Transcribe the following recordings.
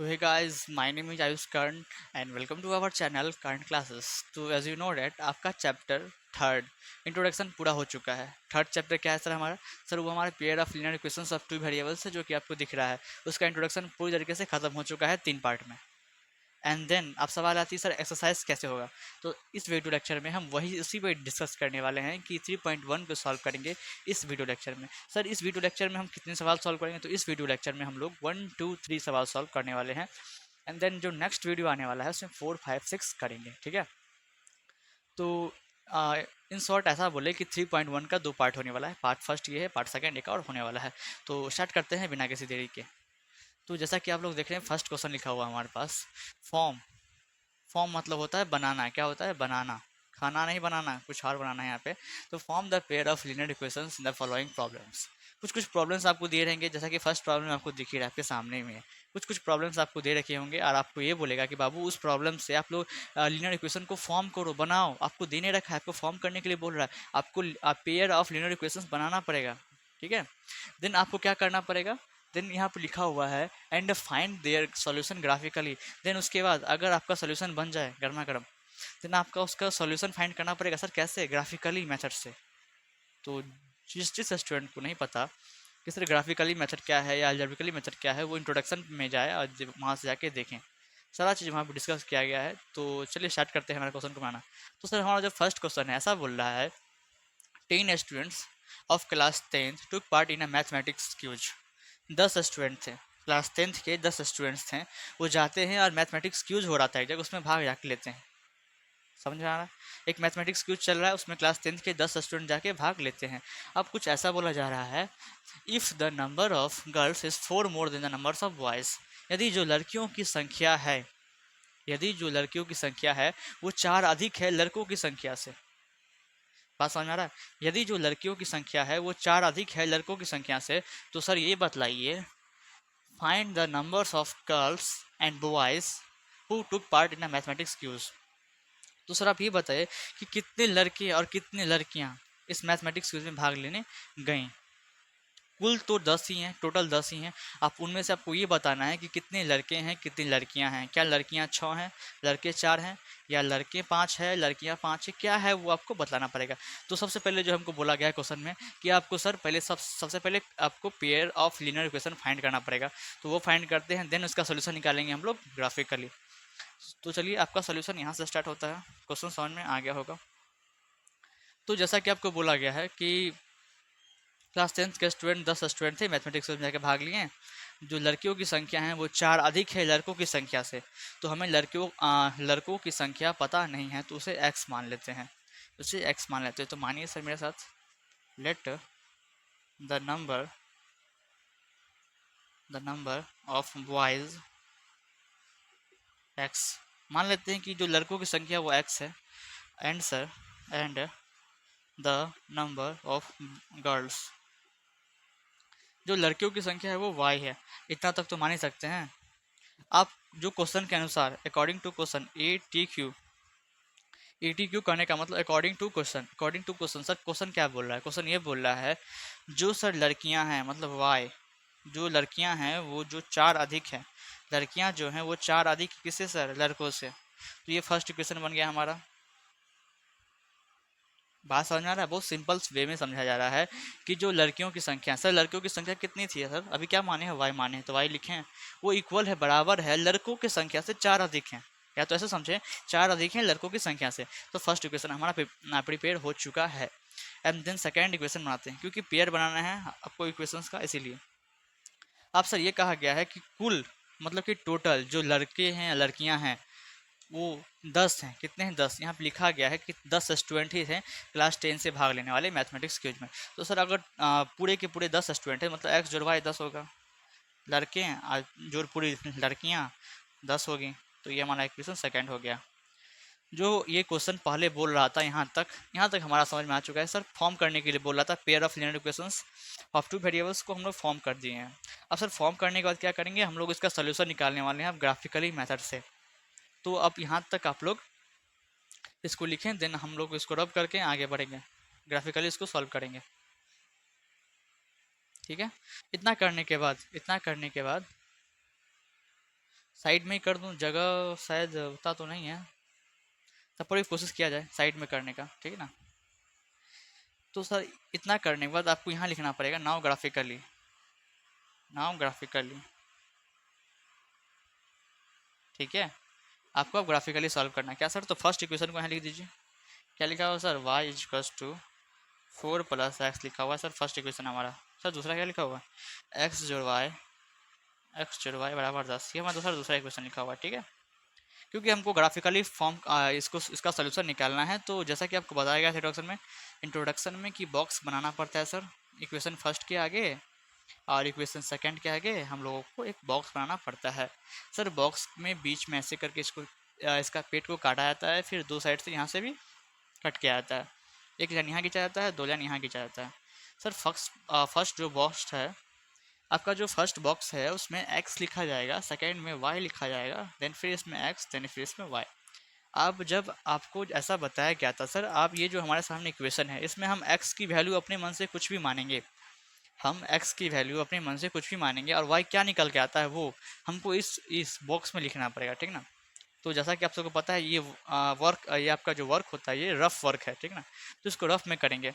So hey guys, my name is Ayush Karan and welcome to our channel Current Classes. तो as you know that आपका chapter third introduction पूरा हो चुका है। Third chapter क्या है सर हमारा? सर वो हमारा pair of linear equations of two variables है जो कि आपको दिख रहा है। उसका इंट्रोडक्शन पूरी तरीके से खत्म हो चुका है 3 पार्ट में। एंड देन अब सवाल आती है सर एक्सरसाइज कैसे होगा। तो इस वीडियो लेक्चर में हम वही उसी पे डिस्कस करने वाले हैं कि 3.1 को सॉल्व करेंगे इस वीडियो लेक्चर में। सर इस वीडियो लेक्चर में हम कितने सवाल सॉल्व करेंगे? तो इस वीडियो लेक्चर में हम लोग 1 2 3 सवाल सॉल्व करने वाले हैं। एंड देन जो नेक्स्ट वीडियो आने वाला है उसमें 4 5 6 करेंगे, ठीक है। तो इन शॉर्ट ऐसा बोले कि 3.1 का 2 पार्ट होने वाला है। पार्ट फर्स्ट ये है, पार्ट सेकंड एक और होने वाला है। तो स्टार्ट करते हैं बिना किसी देरी के। तो जैसा कि आप लोग देख रहे हैं फर्स्ट क्वेश्चन लिखा हुआ है हमारे पास, फॉर्म। फॉर्म मतलब होता है बनाना। क्या होता है? बनाना। खाना नहीं बनाना, कुछ और बनाना है यहाँ पे। तो form the pair of linear equations in the following problems. कुछ कुछ प्रॉब्लम्स आपको दिए रहेंगे, जैसा कि फर्स्ट प्रॉब्लम आपको दिख ही रहा है आपके सामने में। कुछ कुछ प्रॉब्लम्स आपको दे रखे होंगे और आपको ये बोलेगा कि बाबू उस प्रॉब्लम से आप लोग लीनियर इक्वेशन को फॉर्म करो, बनाओ। आपको देने रखा है, आपको फॉर्म करने के लिए बोल रहा है। आपको पेयर ऑफ लीनियर इक्वेशंस बनाना पड़ेगा, ठीक है। देन आपको क्या करना पड़ेगा? देन यहाँ पर लिखा हुआ है and find their solution graphically. Then उसके बाद अगर आपका सॉल्यूशन बन जाए गर्मा गर्म, देन आपका उसका सॉल्यूशन फाइंड करना पड़ेगा। सर कैसे? ग्राफिकली मेथड से। तो जिस जिस स्टूडेंट को नहीं पता कि सर ग्राफिकली मेथड क्या है या अलजेब्रिकली मेथड क्या है, वो इंट्रोडक्शन में जाए और वहाँ से जाके देखें। सारा चीज़ वहाँ पर डिस्कस किया गया है। तो चलिए स्टार्ट करते हैं हमारे क्वेश्चन को बनाना। तो सर हमारा जो फर्स्ट क्वेश्चन है ऐसा बोल रहा है 10 students of class 10th took part in a mathematics quiz. 10 student थे, क्लास 10th के 10 स्टूडेंट्स थे। वो जाते हैं और मैथमेटिक्स क्यूज हो रहा था एक जगह, उसमें भाग जाके लेते हैं। समझ में आ रहा है? एक मैथमेटिक्स क्यूज चल रहा है, उसमें क्लास 10th के 10 स्टूडेंट जाके भाग लेते हैं। अब कुछ ऐसा बोला जा रहा है, if the number of girls is 4 more than the numbers of boys. यदि जो लड़कियों की संख्या है, यदि जो लड़कियों की संख्या है वो 4 अधिक है लड़कों की संख्या से। बात समझ में आ रहा है? यदि जो लड़कियों की संख्या है वो 4 अधिक है लड़कों की संख्या से, तो सर ये बतलाइए, find the numbers of girls and boys who took part in a mathematics quiz. तो सर आप ये बताइए कि कितने लड़के और कितने लड़कियां इस मैथमेटिक्स क्विज में भाग लेने गई। कुल तो 10 ही हैं, टोटल 10 ही हैं। आप उनमें से आपको ये बताना है कि कितने लड़के हैं कितनी लड़कियां हैं। क्या लड़कियां 6 हैं, लड़के 4 हैं, या लड़के 5 हैं लड़कियां 5 हैं, क्या है वो आपको बताना पड़ेगा। तो सबसे पहले जो हमको बोला गया है क्वेश्चन में कि आपको सर पहले सबसे पहले आपको pair of linear equation find करना पड़ेगा। तो वो फाइंड करते हैं, देन उसका सोल्यूशन निकालेंगे हम लोग ग्राफिकली। तो चलिए आपका सोल्यूशन यहाँ से स्टार्ट होता है। क्वेश्चन समझ में आ गया होगा। तो जैसा कि आपको बोला गया है कि क्लास 10th के स्टूडेंट 10 स्टूडेंट थे, मैथमेटिक्स में जाकर भाग लिए हैं। जो लड़कियों की संख्या है वो 4 अधिक है लड़कों की संख्या से। तो हमें लड़कों की संख्या पता नहीं है, तो उसे x मान लेते हैं। उसे x मान लेते हैं। तो मानिए सर मेरे साथ, let the number of boys x। मान लेते हैं कि जो लड़कों की संख्या वो x है। And sir, and the number of girls, जो लड़कियों की संख्या है वो y है। इतना तक तो मान ही सकते हैं आप। जो क्वेश्चन के अनुसार according to question A T Q करने का मतलब according to question. Sir question क्या बोल रहा है? क्वेश्चन ये बोल रहा है जो सर लड़कियां हैं मतलब y, जो लड़कियां हैं वो जो 4 अधिक है, लड़कियां जो हैं वो 4 अधिक किससे सर? लड़कों से। तो ये फर्स्ट इक्वेशन बन गया हमारा। बात समझ में आ रहा है? बहुत सिंपल वे में समझा जा रहा है कि जो लड़कियों की संख्या, सर लड़कियों की संख्या कितनी थी सर? अभी क्या माने हैं? वाई माने हैं, तो वाई लिखें। वो इक्वल है, बराबर है लड़कों की संख्या से 4 अधिक हैं। या तो ऐसे समझे, 4 अधिक हैं लड़कों की संख्या से। तो फर्स्ट इक्वेशन हमारा प्रिपेयर हो चुका है। एंड देन सेकेंड इक्वेशन बनाते हैं, क्योंकि पेयर बनाना है आपको इक्वेशंस का, इसीलिए। अब सर ये कहा गया है कि कुल मतलब कि टोटल जो लड़के हैं या लड़कियां हैं वो 10 हैं। कितने हैं? 10। यहाँ पे लिखा गया है कि 10 स्टूडेंट ही थे क्लास 10 से भाग लेने वाले मैथमेटिक्स क्विज में। तो सर अगर पूरे के पूरे 10 स्टूडेंट हैं, मतलब एक्स जोड़ वाई 10 होगा। लड़के हैं और जोड़ पूरी लड़कियाँ 10 होगी। तो ये हमारा इक्वेशन सेकंड हो गया। जो ये क्वेश्चन पहले बोल रहा था यहाँ तक हमारा समझ में आ चुका है। सर फॉर्म करने के लिए बोल रहा था pair of linear equations of two variables को हम लोग फॉर्म कर दिए हैं। अब सर फॉर्म करने के बाद क्या करेंगे? हम लोग इसका सोल्यूशन निकालने वाले हैं अब ग्राफिकली मेथड से। तो अब यहाँ तक आप लोग इसको लिखें, देन हम लोग इसको रब करके आगे बढ़ेंगे, ग्राफिकली इसको सॉल्व करेंगे, ठीक है। इतना करने के बाद साइड में ही कर दूँ, जगह शायद उतना तो नहीं है, तब पर भी कोशिश किया जाए साइड में करने का, ठीक है ना। तो सर इतना करने के बाद आपको यहाँ लिखना पड़ेगा नाउ ग्राफिकली, ठीक है। आपको अब ग्राफिकली सॉल्व करना है क्या सर, तो फर्स्ट इक्वेशन को यहाँ लिख दीजिए। क्या लिखा हुआ sir, y equals to 4 + x लिखा हुआ है सर, फर्स्ट इक्वेशन हमारा। सर दूसरा क्या लिखा हुआ है, x जोड़ y बराबर 10, ये हमारा दूसरा इक्वेशन लिखा हुआ है, ठीक है। क्योंकि हमको ग्राफिकली फॉर्म इसको इसका सोल्यूशन निकालना है, तो जैसा कि आपको बताया गया था इंट्रोडक्शन में कि बॉक्स बनाना पड़ता है सर, इक्वेशन फर्स्ट के आगे और इक्वेशन सेकंड के आगे हम लोगों को एक बॉक्स बनाना पड़ता है। सर बॉक्स में बीच में ऐसे करके इसको इसका पेट को काटा जाता है, फिर दो साइड से यहाँ से भी कट के आता है, एक लाइन यहाँ खींचा जाता है, दो लाइन यहाँ खींचा जाता है। सर फर्स्ट जो बॉक्स है आपका, जो फर्स्ट बॉक्स है उसमें x लिखा जाएगा, सेकंड में y लिखा जाएगा, देन फिर इसमें x, देन फिर इसमें y। अब जब आपको ऐसा बताया गया था सर, आप ये जो हमारे सामने इक्वेशन है इसमें हम x की वैल्यू अपने मन से कुछ भी मानेंगे, हम x की वैल्यू अपने मन से कुछ भी मानेंगे और y क्या निकल के आता है वो हमको इस बॉक्स में लिखना पड़ेगा, ठीक ना। तो जैसा कि आप सबको पता है ये ये आपका जो वर्क होता है ये रफ वर्क है, ठीक ना। तो इसको रफ में करेंगे,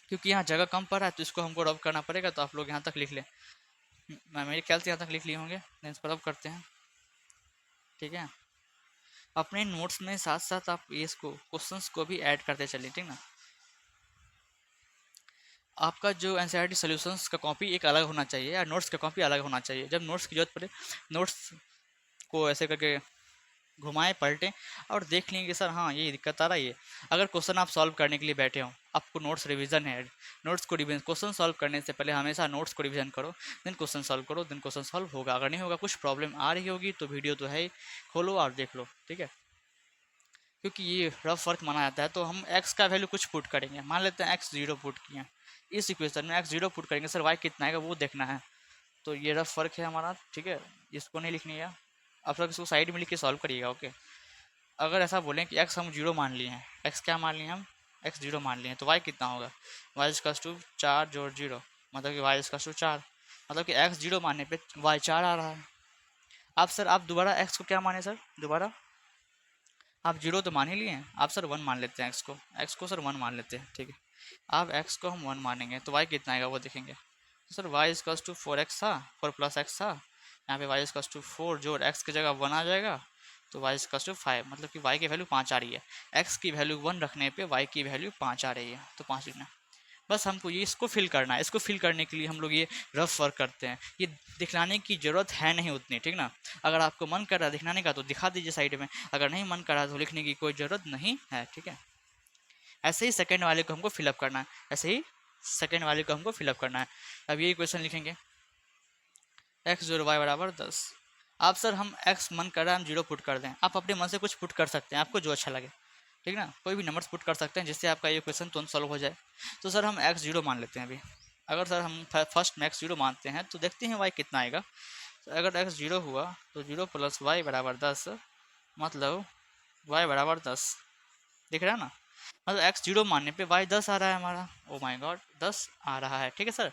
क्योंकि यहाँ जगह कम पड़ रहा है तो इसको हमको रफ करना पड़ेगा, तो आप लोग यहाँ तक लिख लें। मैं मेरे ख्याल से यहाँ तक लिख लिए होंगे, देन इसको रफ करते हैं, ठीक है। अपने नोट्स में साथ साथ आप ये इसको क्वेश्चंस को भी ऐड करते चलिए, ठीक ना। आपका जो एनसीईआरटी सॉल्यूशंस का कॉपी एक अलग होना चाहिए या नोट्स का कॉपी अलग होना चाहिए। जब नोट्स की जरूरत पड़े नोट्स को ऐसे करके घुमाएं पलटें और देख लेंगे कि सर हाँ ये दिक्कत आ रही है। अगर क्वेश्चन आप सॉल्व करने के लिए बैठे हो, आपको नोट्स रिवीजन है, नोट्स को रिवीजन, क्वेश्चन सॉल्व करने से पहले हमेशा नोट्स को रिवीजन करो, देन क्वेश्चन सॉल्व करो, देन क्वेश्चन सॉल्व होगा। अगर नहीं होगा, कुछ प्रॉब्लम आ रही होगी तो वीडियो तो है ही, खोलो और देख लो, ठीक है। क्योंकि ये रफ वर्क माना जाता है, तो हम x का वैल्यू कुछ पुट करेंगे, मान लेते हैं x 0 पुट किए, इस इक्वेशन में x 0 पुट करेंगे, सर y कितना आएगा वो देखना है। तो ये रफ वर्क है हमारा, ठीक है, इसको नहीं लिखनी है, आप सब इसको साइड में लिख के सॉल्व करिएगा, ओके। अगर ऐसा बोलें कि x हम 0 मान लिए हैं, x क्या मान लिए हम, x 0 मान लिए हैं, तो y कितना होगा, y इजकल्स टू 4 जोड़ 0, मतलब कि y इजकल्स टू 4, मतलब कि x 0 मानने पे y 4 आ रहा है। आप सर आप दोबारा x को क्या माने सर, दोबारा आप 0 तो मान ही लिए हैं, आप सर 1 मान लेते हैं, x को सर 1 मान लेते हैं, ठीक है। आप x को हम 1 मानेंगे तो y कितना आएगा वो देखेंगे, तो sir y equals to 4x था, 4 + x था, यहाँ पे y इजकल्स टू 4 जोड़ x की जगह 1 आ जाएगा, तो y इजकल्स टू 5, मतलब कि y की वैल्यू 5 आ रही है। x की वैल्यू 1 रखने पे y की वैल्यू 5 आ रही है, तो 5 लिखना। बस हमको ये इसको फिल करना है, इसको फिल करने के लिए हम लोग ये रफ वर्क करते हैं, ये दिखलाने की ज़रूरत है नहीं उतनी, ठीक ना। अगर आपको मन कर रहा है दिखलाने का तो दिखा दीजिए साइड में, अगर नहीं मन कर रहा तो लिखने की कोई ज़रूरत नहीं है, ठीक है। ऐसे ही सेकेंड वाले को हमको फिलअप करना है, ऐसे ही सेकेंड वाले को हमको फिलअप करना है। अब ये क्वेश्चन लिखेंगे, x जोड़ y बराबर 10। आप सर हम x मन कर रहा है हम 0 पुट कर दें, आप अपने मन से कुछ पुट कर सकते हैं, आपको जो अच्छा लगे, ठीक ना, कोई भी नंबर्स पुट कर सकते हैं जिससे आपका ये क्वेश्चन तुरंत सॉल्व हो जाए। तो सर हम x 0 मान लेते हैं अभी। अगर सर हम फर्स्ट में x 0 मानते हैं तो देखते हैं y कितना आएगा। तो अगर x 0 हुआ तो 0 + y बराबर 10, मतलब y बराबर 10, दिख रहा है ना। मतलब x 0 मानने पे y 10 आ रहा है हमारा, ओ माय गॉड 10 आ रहा है, ठीक है सर।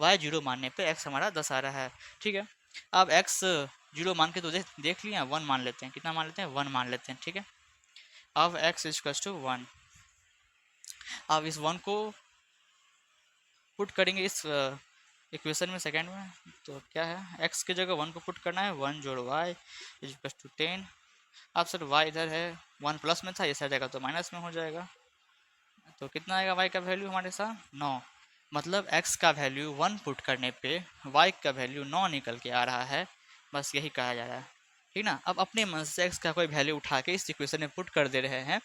y 0 मानने पे x हमारा 10 आ रहा है, ठीक है। अब x 0 मान के तो देख लिया, 1 मान लेते हैं, कितना मान लेते हैं, 1 मान लेते हैं, ठीक है। अब x इजकल्स टू 1, अब इस 1 को पुट करेंगे इस इक्वेशन में सेकंड में, तो क्या है, x की जगह 1 को पुट करना है, 1 जोड़ y इजकल्स टू 10। अब सर y इधर है, 1 प्लस में था, ये साइड आएगा तो माइनस में हो जाएगा, तो कितना आएगा y का वैल्यू हमारे साथ 9, मतलब x का वैल्यू 1 पुट करने पे y का वैल्यू 9 निकल के आ रहा है, बस यही कहा जा रहा है, ठीक ना। अब अपने मन से x का कोई वैल्यू उठा के इस इक्वेशन में पुट कर दे रहे हैं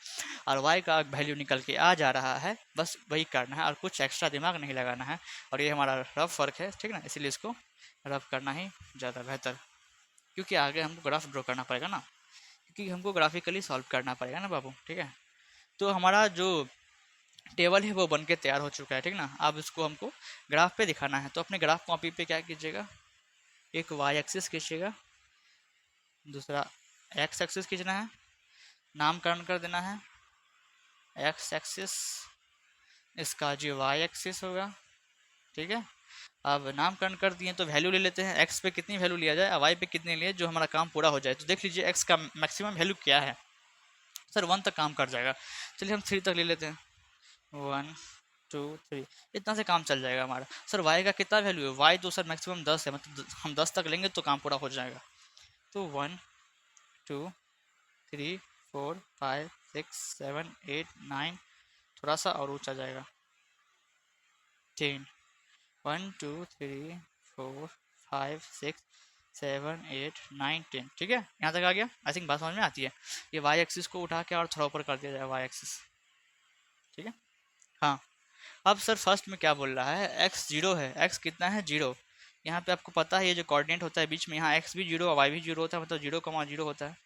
और y का वैल्यू निकल के आ जा रहा है, बस वही करना है और कुछ एक्स्ट्रा दिमाग नहीं लगाना है। और ये हमारा रफ वर्क है, ठीक ना, इसीलिए इसको रफ करना ही ज़्यादा बेहतर, क्योंकि आगे हमको ग्राफ ड्रॉ करना पड़ेगा ना, क्योंकि हमको ग्राफिकली सॉल्व करना पड़ेगा ना बाबू, ठीक है। तो हमारा जो टेबल है वो बन के तैयार हो चुका है, ठीक ना। अब इसको हमको ग्राफ पे दिखाना है, तो अपने ग्राफ कॉपी पे क्या कीजिएगा, एक वाई एक्सिस खींचिएगा, दूसरा एक्स एक्सिस खींचना है, नामकरण कर देना है एक्स एक्सिस, इसका जो वाई एक्सिस होगा, ठीक है। अब नामकरण कर दिए तो वैल्यू ले लेते हैं, एक्स पे कितनी वैल्यू लिया जाए, वाई पे कितनी लिए, जो हमारा काम पूरा हो जाए। तो देख लीजिए एक्स का मैक्सिमम वैल्यू क्या है सर, 1 तक काम कर जाएगा। चलिए हम 3 तक ले लेते हैं, 1 2 3, इतना से काम चल जाएगा हमारा। सर वाई का कितना वैल्यू है, वाई तो सर मैक्सिमम 10 है, मतलब हम 10 तक लेंगे तो काम पूरा हो जाएगा। तो 1 2 3 4 5 6 7 8 9, थोड़ा सा और ऊंचा जाएगा, 10 1 2 3 4 5 6 7 8 9 10, ठीक है, यहाँ तक आ गया। आई थिंक बात समझ में आती है। ये वाई एक्सिस को उठा के और थोड़ा ऊपर कर दिया जाए, वाई एक्सिस, ठीक है। हाँ, अब सर फर्स्ट में क्या बोल रहा है, एक्स जीरो है, एक्स कितना है, जीरो। यहाँ पे आपको पता है ये जो कोऑर्डिनेट होता है बीच में, यहाँ एक्स भी जीरो और वाई भी जीरो होता है, मतलब जीरो कमा जीरो होता है,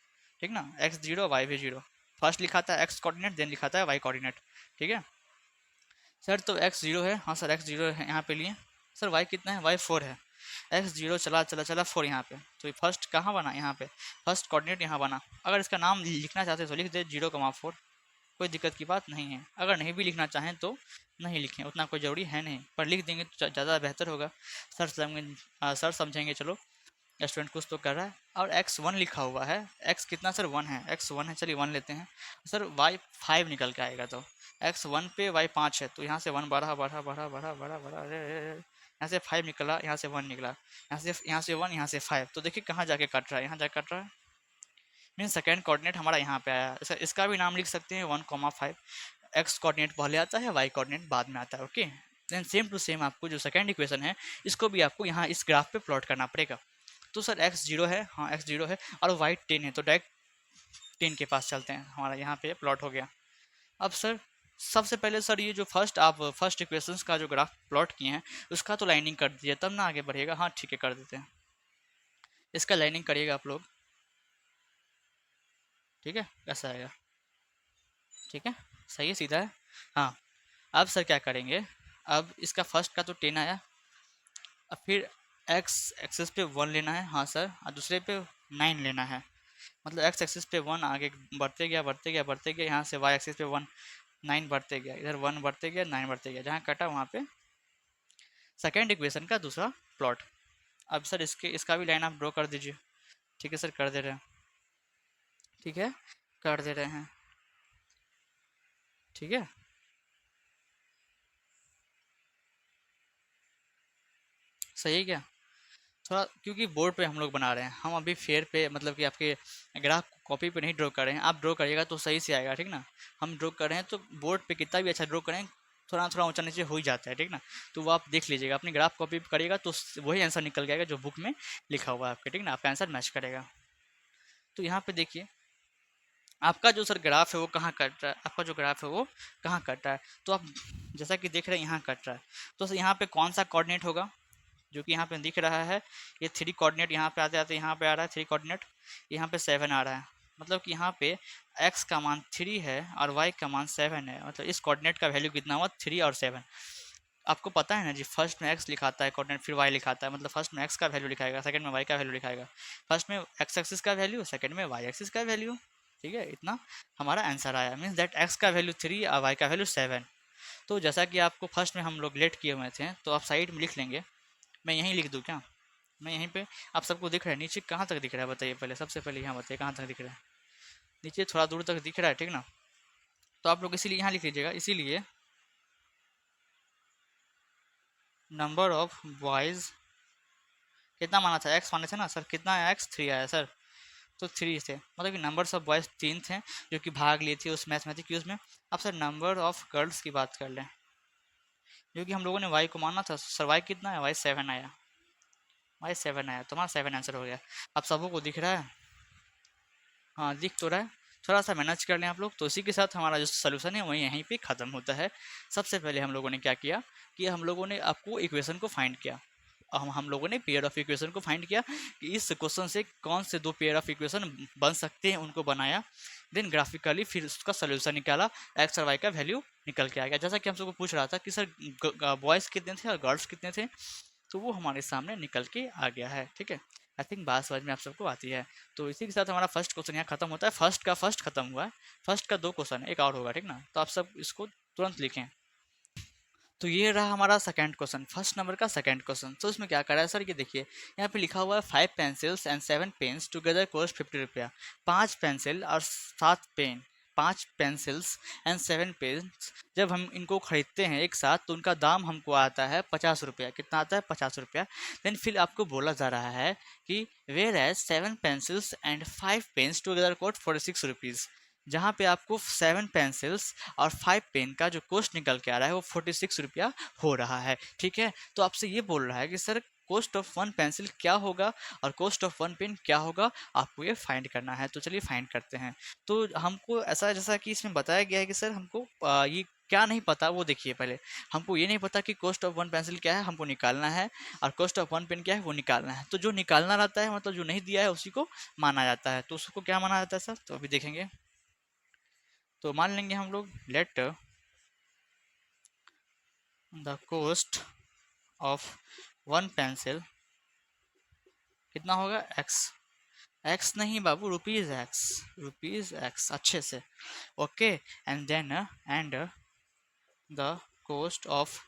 ठीक ना, एक्स जीरो वाई भी जीरो। फर्स्ट लिखा था एक्स कोऑर्डिनेट, देन लिखा था वाई कोऑर्डिनेट, ठीक है। सर तो एक्स जीरो है, हाँ सर एक्स जीरो है यहाँ पे लिए। सर वाई कितना है, वाई फोर है। एक्स जीरो चला चला चला फोर यहाँ पे, तो ये फर्स्ट कहाँ बना, यहाँ पे फर्स्ट कोऑर्डिनेट यहाँ बना। अगर इसका नाम लिखना चाहते तो लिख दे 0,4, कोई दिक्कत की बात नहीं है। अगर नहीं भी लिखना चाहें तो नहीं लिखें, उतना कोई ज़रूरी है नहीं, पर लिख देंगे तो ज़्यादा बेहतर होगा। सर समझेंगे, चलो स्टूडेंट कुछ तो कर रहा है। और x1 लिखा हुआ है, x कितना सर 1 है, x1 है, चलिए 1 लेते हैं। सर y 5 निकल के आएगा, तो x1 पे y 5 है, तो यहाँ से 1 बढ़ा बढ़ा बढ़ा बढ़ा बढ़ा बढ़ा, अरे यहाँ से 5 निकला, यहाँ से 1 निकला, यहाँ से 1, यहाँ से 5, तो देखिए कहाँ जाके कट रहा है, यहाँ जाके कट रहा है। मीन सेकेंड कोऑर्डिनेट हमारा यहाँ पे आया। इसका भी नाम लिख सकते हैं 1,5। एक्स कोऑर्डिनेट पहले आता है, वाई कोऑर्डिनेट बाद में आता है, okay. Then same to same आपको जो सेकेंड इक्वेशन है, इसको भी आपको यहाँ इस ग्राफ पे प्लॉट करना पड़ेगा। तो सर एक्स जीरो है, हाँ एक्स जीरो है, और वाई 10 है, तो डायरेक्ट 10 के पास चलते हैं, हमारा यहाँ पे प्लॉट हो गया। अब सर सबसे पहले सर ये जो आप फर्स्ट इक्वेशंस का जो ग्राफ प्लॉट किए हैं उसका तो लाइनिंग कर दीजिए, तब ना आगे बढ़ेगा। हाँ ठीक है, कर देते हैं, इसका लाइनिंग करिएगा आप लोग, ठीक है, कैसा आएगा, ठीक है, सही है, सीधा है। हाँ, अब सर क्या करेंगे, अब इसका फर्स्ट का तो 10 आया, अब फिर एक्स एक्सेस पे 1 लेना है, हाँ सर, और दूसरे पे 9 लेना है, मतलब एक्स एक्सिस पे 1 आगे बढ़ते गया बढ़ते गया बढ़ते गया, यहाँ से वाई एक्सिस पे 1 9 बढ़ते गया, इधर 1 बढ़ते गया 9 बढ़ते गया, जहाँ कटा वहाँ पे सेकेंड इक्वेशन का दूसरा प्लॉट। अब सर इसका भी लाइन आप ड्रॉ कर दीजिए, ठीक है सर, कर दे रहे हैं, ठीक है, कर दे रहे हैं, ठीक है। सही है क्या, थोड़ा क्योंकि बोर्ड पे हम लोग बना रहे हैं, हम अभी फेयर पे मतलब कि आपके ग्राफ कॉपी पे नहीं ड्रॉ कर रहे हैं, आप ड्रॉ करिएगा तो सही से आएगा, ठीक ना। हम ड्रॉ कर रहे हैं तो बोर्ड पे कितना भी अच्छा ड्रॉ करें, थोड़ा थोड़ा ऊंचा नीचे हो ही जाता है, ठीक ना। तो वो आप देख लीजिएगा, अपनी ग्राफ कॉपी करिएगा तो वही आंसर निकल जाएगा जो बुक में लिखा हुआ है आपके, ठीक ना, आपका आंसर मैच करेगा। तो यहाँ पे देखिए आपका जो सर ग्राफ है वो कहाँ कट रहा है, आपका जो ग्राफ है वो कहाँ कट रहा है, तो आप जैसा कि देख रहे हैं यहाँ कट रहा है, तो सर यहाँ पे कौन सा कोऑर्डिनेट होगा, जो कि यहाँ पे दिख रहा है, ये 3 कोऑर्डिनेट यहाँ पे आते आते यहाँ पे आ रहा है 3 कोऑर्डिनेट, यहाँ पे 7 आ रहा है, मतलब कि यहाँ पे x का मान 3 है और y का मान 7 है, मतलब इस कोऑर्डिनेट का वैल्यू कितना हुआ, 3 और 7। आपको पता है ना जी, फर्स्ट में x लिखाता है कोऑर्डिनेट, फिर y लिखाता है, मतलब फर्स्ट में x का वैल्यू लिखाएगा, सेकंड में y का वैल्यू लिखाएगा, फर्स्ट में x एक्सिस का वैल्यू, सेकंड में y एक्सिस का वैल्यू, ठीक है। इतना हमारा आंसर आया, मीन्स दैट x का वैल्यू 3 और y का वैल्यू 7। तो जैसा कि आपको फर्स्ट में हम लोग लेट किए हुए थे, तो आप साइड में लिख लेंगे, मैं यहीं लिख दूँ क्या, मैं यहीं पे, आप सबको दिख रहा है नीचे कहाँ तक दिख रहा है बताइए, पहले सबसे पहले यहाँ बताइए कहाँ तक दिख रहा है, नीचे थोड़ा दूर तक दिख रहा है, ठीक ना। तो आप लोग इसीलिए यहाँ लिख लीजिएगा, इसीलिए नंबर ऑफ बॉयज़ कितना माना था, एक्स माने थे ना सर, कितना आया एक्स 3 आया सर, तो 3 थे, मतलब कि नंबर्स ऑफ बॉयज़ 3 थे जो कि भाग लिए थे उस मैथमेटिक क्यूज में। अब सर नंबर ऑफ गर्ल्स की बात कर लें, जो कि हम लोगों ने वाई को माना था, सर वाई कितना है, वाई 7 आया, वाई 7 आया, तो हमारा 7 आंसर हो गया। अब सबों को दिख रहा है, हाँ दिख तो रहा है, थोड़ा सा मैनेज कर लें आप लोग, तो इसी के साथ हमारा जो सोल्यूशन है वही यहीं पे ख़त्म होता है। सबसे पहले हम लोगों ने क्या किया कि हम लोगों ने आपको इक्वेशन को फाइंड किया, हम लोगों ने पेयर ऑफ इक्वेशन को फाइंड किया कि इस क्वेश्चन से कौन से 2 पेयर ऑफ इक्वेशन बन सकते हैं, उनको बनाया, देन ग्राफिकली फिर उसका सोल्यूशन निकाला, एक्स और वाई का वैल्यू निकल के आ गया। जैसा कि हम सबको पूछ रहा था कि सर बॉयज़ कितने थे और गर्ल्स कितने थे, तो वो हमारे सामने निकल के आ गया है, ठीक है। आई थिंक बात समझ में आप सबको आती है। तो इसी के साथ हमारा फर्स्ट क्वेश्चन यहाँ खत्म होता है, फर्स्ट का फर्स्ट खत्म हुआ है, फर्स्ट का 2 क्वेश्चन है, एक और होगा, ठीक ना, तो आप सब इसको तुरंत लिखें। तो ये रहा हमारा सेकंड क्वेश्चन, फर्स्ट नंबर का सेकंड क्वेश्चन। तो इसमें क्या करा है सर, ये देखिए यहाँ पे लिखा हुआ है 5 pencils and 7 pens together cost 50 रुपया। 5 पेंसिल और 7 पेन, 5 पेंसिल्स एंड 7 पेन्स जब हम इनको खरीदते हैं एक साथ तो उनका दाम हमको आता है 50 रुपया। कितना आता है? 50 रुपया। देन फिर आपको बोला जा रहा है कि whereas 7 pencils and 5 pens together cost 46 rupees. जहाँ पे आपको 7 पेंसिल्स और 5 पेन का जो कॉस्ट निकल के आ रहा है वो 46 रुपया हो रहा है। ठीक है, तो आपसे ये बोल रहा है कि सर कॉस्ट ऑफ 1 पेंसिल क्या होगा और कॉस्ट ऑफ 1 पेन क्या होगा, आपको ये फाइंड करना है। तो चलिए फाइंड करते हैं। तो हमको ऐसा, जैसा कि इसमें बताया गया है कि सर हमको ये क्या नहीं पता वो देखिए। पहले हमको ये नहीं पता कि कॉस्ट ऑफ 1 पेंसिल क्या है, हमको निकालना है, और कॉस्ट ऑफ 1 पेन क्या है वो निकालना है। तो जो निकालना रहता है, मतलब जो नहीं दिया है उसी को माना जाता है। तो उसको क्या माना जाता है सर, तो अभी देखेंगे। तो मान लेंगे हम लोग, let the cost of 1 pencil कितना होगा, एक्स। एक्स नहीं बाबू, रुपीज़ एक्स, रुपीज़ एक्स अच्छे से। Okay, and then and the cost of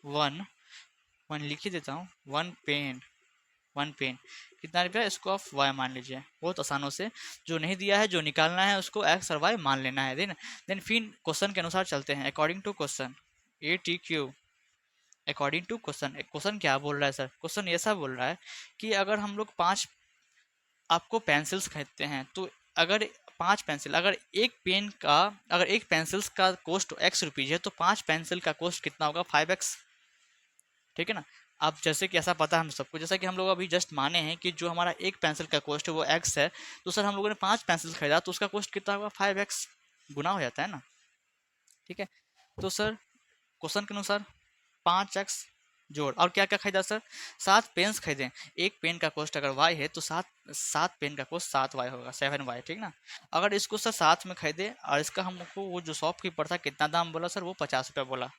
1, 1 लिख ही देता हूँ, 1 पेन, 1 पेन कितना रुपया, इसको आप वाई मान लीजिए। बहुत आसानों से जो नहीं दिया है, जो निकालना है उसको एक्स और वाई मान लेना है। देन फिर क्वेश्चन के अनुसार चलते हैं, according to question A T Q. According to question, question क्या बोल रहा है सर, क्वेश्चन ऐसा बोल रहा है कि अगर हम लोग 5 आपको पेंसिल्स खरीदते हैं, तो अगर 5 पेंसिल, अगर एक पेन का, अगर एक पेंसिल्स का कॉस्ट एक्स रुपीज़ है तो 5 पेंसिल का कॉस्ट कितना होगा, 5x। ठीक है ना। अब जैसे कि ऐसा पता है हम सबको, जैसा कि हम लोग अभी जस्ट माने हैं कि जो हमारा एक पेंसिल का कॉस्ट है वो एक्स है, तो सर हम लोगों ने 5 पेंसिल खरीदा तो उसका कॉस्ट कितना होगा, 5x गुना हो जाता है ना। ठीक है, तो सर क्वेश्चन के अनुसार 5x जोड़, और क्या क्या खरीदा सर, 7 पेन्स खरीदे। एक पेन का कॉस्ट अगर y है तो 7 पेन का कॉस्ट 7y होगा, 7y। ठीक ना। अगर इसको सर साथ में खरीदे और इसका हमको वो जो शॉपकीपर था कितना दाम बोला सर, वो 50 रुपये बोला।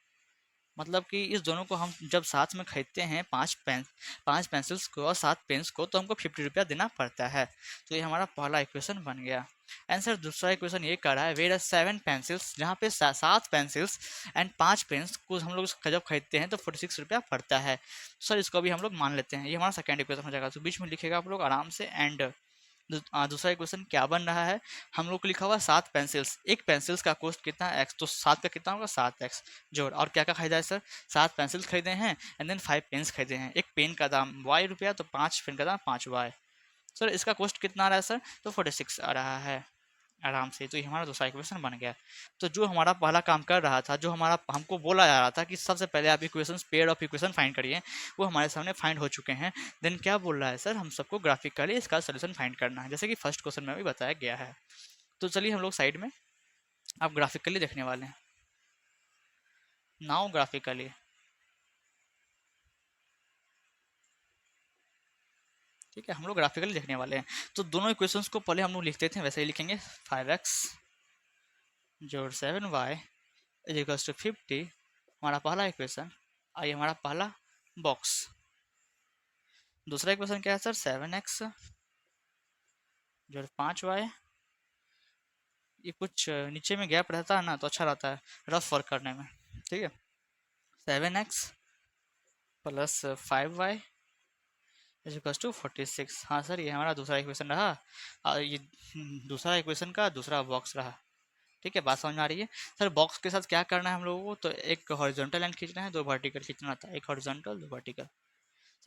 मतलब कि इस दोनों को हम जब साथ में खरीदते हैं, 5 पेंसिल्स को और 7 पेन्स को, तो हमको 50 रुपया देना पड़ता है। तो ये हमारा पहला इक्वेशन बन गया। आंसर दूसरा इक्वेशन ये कर रहा है, वेयर 7 पेंसिल्स, जहाँ पे 7 पेंसिल्स एंड 5 पेन्स को हम लोग जब खरीदते हैं तो 46 रुपया पड़ता है। सर इसको भी हम लोग मान लेते हैं, ये हमारा सेकेंड इक्वेशन हो जाएगा। तो बीच में लिखेगा आप लोग आराम से एंड। दूसरा क्वेश्चन क्या बन रहा है, हम लोग को लिखा हुआ 7 पेंसिल्स, एक पेंसिल्स का कॉस्ट कितना है, एक्स, तो 7 का कितना होगा, 7x जोड़, और क्या क्या खरीदा है सर, 7 पेंसिल्स खरीदे हैं एंड देन 5 पेन्स खरीदे हैं। एक पेन का दाम y रुपया, तो 5 पेन का दाम 5y। सर इसका कॉस्ट कितना आ रहा है सर, तो 46 आ रहा है आराम से। तो ये हमारा दूसरा इक्वेशन बन गया। तो जो हमारा पहला काम कर रहा था, जो हमारा हमको बोला जा रहा था कि सबसे पहले आप equations, pair of equation find करिए, वो हमारे सामने फाइंड हो चुके हैं। देन क्या बोल रहा है सर, हम सबको ग्राफिकली इसका सोल्यूशन फाइंड करना है, जैसे कि फर्स्ट क्वेश्चन में भी बताया गया है। तो चलिए हम लोग साइड में आप ग्राफिकली देखने वाले हैं। नाउ ग्राफिकली, ठीक है, हम लोग ग्राफिकली देखने वाले हैं। तो दोनों इक्वेशंस को पहले हम लोग लिखते थे, वैसे ही लिखेंगे। 5x जोड़ 7y इज इक्वल्स टू 50, हमारा पहला इक्वेशन। आइए हमारा पहला बॉक्स। दूसरा इक्वेशन क्या है सर, 7x जोड़ 5y। ये कुछ नीचे में गैप रहता है ना तो अच्छा रहता है रफ वर्क करने में। ठीक है, 7x plus 5y is equals to 46। हाँ सर, ये हमारा दूसरा इक्वेशन रहा, और ये दूसरा इक्वेशन का दूसरा बॉक्स रहा। ठीक है, बात समझ में आ रही है। सर बॉक्स के साथ क्या करना है हम लोगों को, तो एक हॉरिजॉन्टल लाइन खींचना है, 2 वर्टिकल खींचना था, एक horizontal 2 vertical.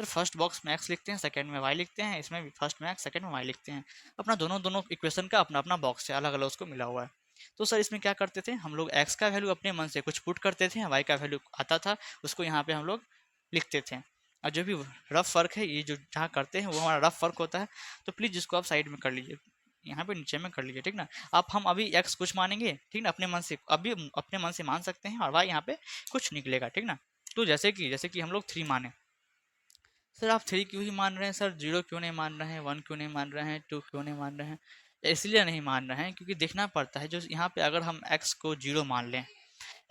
Sir first box में एक्स लिखते हैं, सेकंड में वाई लिखते हैं, इसमें भी फर्स्ट में एक्स सेकंड में वाई लिखते हैं। अपना दोनों दोनों इक्वेशन का अपना अपना बॉक्स है, अलग अलग उसको मिला हुआ है। तो सर इसमें क्या करते थे हम लोग, एक्स का वैल्यू अपने मन से कुछ पुट करते थे, वाई का वैल्यू आता था उसको यहाँ पे हम लोग लिखते थे। और जो भी रफ वर्क है, ये जो जहाँ करते हैं वो हमारा रफ वर्क होता है। तो प्लीज़ इसको आप साइड में कर लीजिए, यहाँ पे नीचे में कर लीजिए। ठीक ना, आप हम अभी एक्स कुछ मानेंगे, ठीक ना, अपने मन से, अभी अपने मन से मान सकते हैं, और वाई यहाँ पे कुछ निकलेगा। ठीक ना। तो जैसे कि हम लोग 3 माने, सर आप 3 क्यों ही मान रहे हैं सर, 0 क्यों नहीं मान रहे हैं, 1 क्यों नहीं मान रहे हैं, 2 क्यों नहीं मान रहे हैं। इसलिए नहीं मान रहे हैं क्योंकि देखना पड़ता है, जो यहाँ पे अगर हम x को 0 मान लें,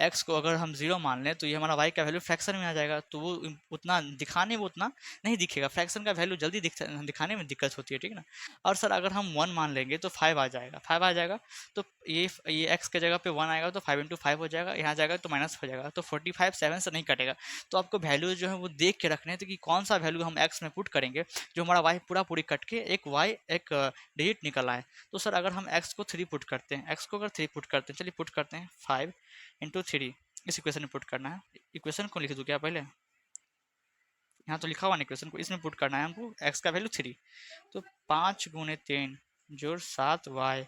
एक्स को अगर हम 0 मान लें तो ये हमारा वाई का वैल्यू फ्रैक्शन में आ जाएगा, तो वो उतना दिखाने में उतना नहीं दिखेगा, फ्रैक्शन का वैल्यू जल्दी दिखाने में दिक्कत होती है, ठीक ना। और सर अगर हम 1 मान लेंगे तो 5 आ जाएगा, 5 आ जाएगा तो ये एक्स के जगह पे 1 आएगा तो 5 इंटू 5 हो जाएगा, यहाँ जाएगा तो माइनस हो जाएगा, तो 45 7 से नहीं कटेगा। तो आपको वैल्यू जो है वो देख के रखने हैं, तो कि कौन सा वैल्यू हम एक्स में पुट करेंगे जो हमारा वाई पूरी कट के एक वाई एक डिजिट निकल आए। तो सर अगर हम एक्स को 3 पुट करते हैं, एक्स को अगर 3 पुट करते हैं, चलिए पुट करते हैं 5 इंटू 3, इस इक्वेशन में पुट करना है। इक्वेशन को लिख दूँ क्या पहले, यहाँ तो लिखा हुआ ना इक्वेशन को, इसमें पुट करना है हमको एक्स का वैल्यू 3। तो 5 गुणे 3 जोड़ 7 वाई